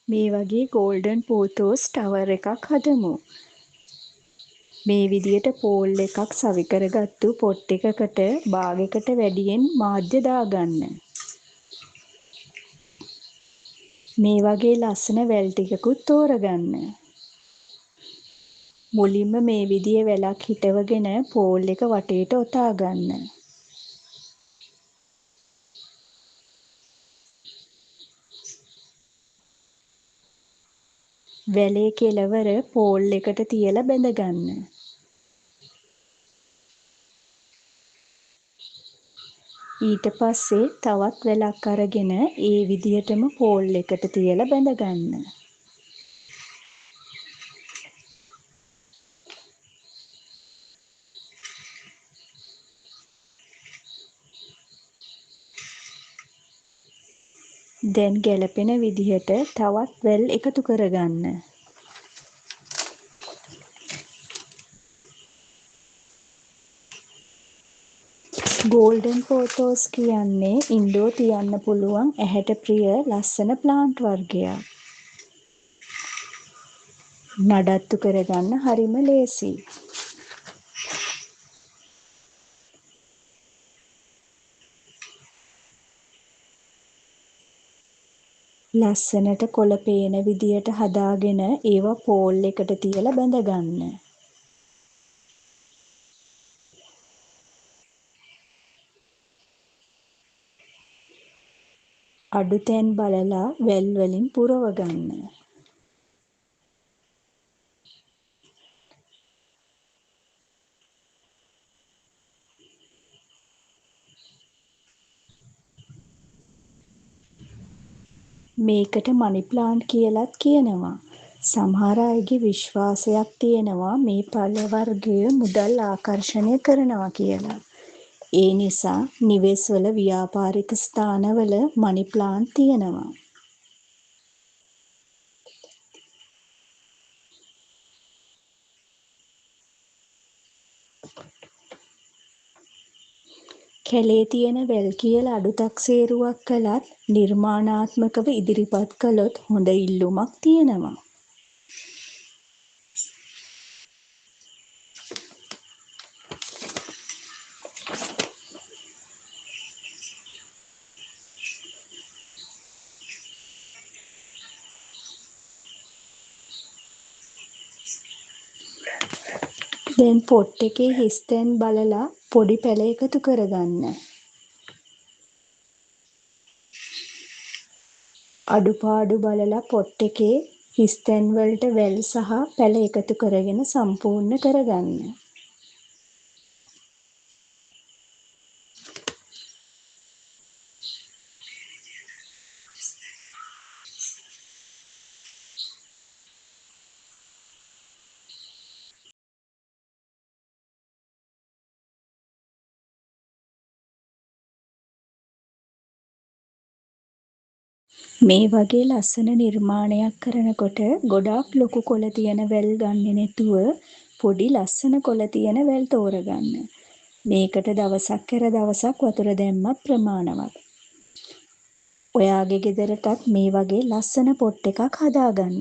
මේ වගේ golden පෝතෝස් tower එකක් හදමු. මේ විදියට පෝල් එකක් සවි කරගත්තු පොට් එකකට භාගයකට වැඩියෙන් මාධ්‍ය දාගන්න. මේ වගේ ලස්සන වැල් ටිකකුත් තෝරගන්න. මුලින්ම මේ විදිහේ වැලක් හිටවගෙන පෝල් එක වටේට ඔතා ගන්න. වැලේ කෙළවර පෝල් එකට තියලා බැඳගන්න. ඊට පස්සේ තවත් වැලක් අරගෙන ඒ විදිහටම පෝල් එකට තියලා බැඳගන්න. දැන් ගැලපෙන විදිහට තවත් වැල් එකතු කරගන්න. ගෝල්ඩන් පෝතෝස් කියන්නේ ඉන්ඩෝ තියන්න පුළුවන් ඇහැට ප්‍රිය ලස්සන ප්ලාන්ට් වර්ගයක්. නඩත්තු කරගන්න හරිම ලේසි. ලස්සනට කොළ පේන විදියට හදාගෙන ඒවා පෝල් එකට තියලා බැඳගන්න. අඩු තැන් බලලා වැල් වලින් පුරව ගන්න. මේකට මනි ප්ලාන්ට් කියලත් කියනවා. සමහර අයගේ විශ්වාසයක් තියෙනවා මේ ඵල වර්ගය මුදල් ආකර්ෂණය කරනවා කියලා. ඒ නිසා නිවෙස්වල ව්‍යාපාරික ස්ථානවල මනි ප්ලාන්ට් තියෙනවා. කැලේ තියෙන වැල් කියලා අඩු තක්සේරුවක් කළත් නිර්මාණාත්මකව ඉදිරිපත් කළොත් හොඳ ඉල්ලුමක් තියෙනවා. දැන් පොට් එකේ හිස් තැන් බලලා පොඩි පැල එකතු කරගන්න. අඩුපාඩු බලලා පොට් එකේ හිස් තැන් වලට වැල් සහ පැල එකතු කරගෙන සම්පූර්ණ කරගන්න. මේ වගේ ලස්සන නිර්මාණයක් කරනකොට ගොඩාක් ලොකු කොළ තියෙන වැල් ගන්නෙ නැතුව පොඩි ලස්සන කොළ තියෙන වැල් තෝරගන්න. මේකට දවසක් කර දවසක් වතුර දැම්මත් ප්‍රමාණවත්. ඔයාගේ ගෙදරටත් මේ වගේ ලස්සන පොට් එකක් හදාගන්න.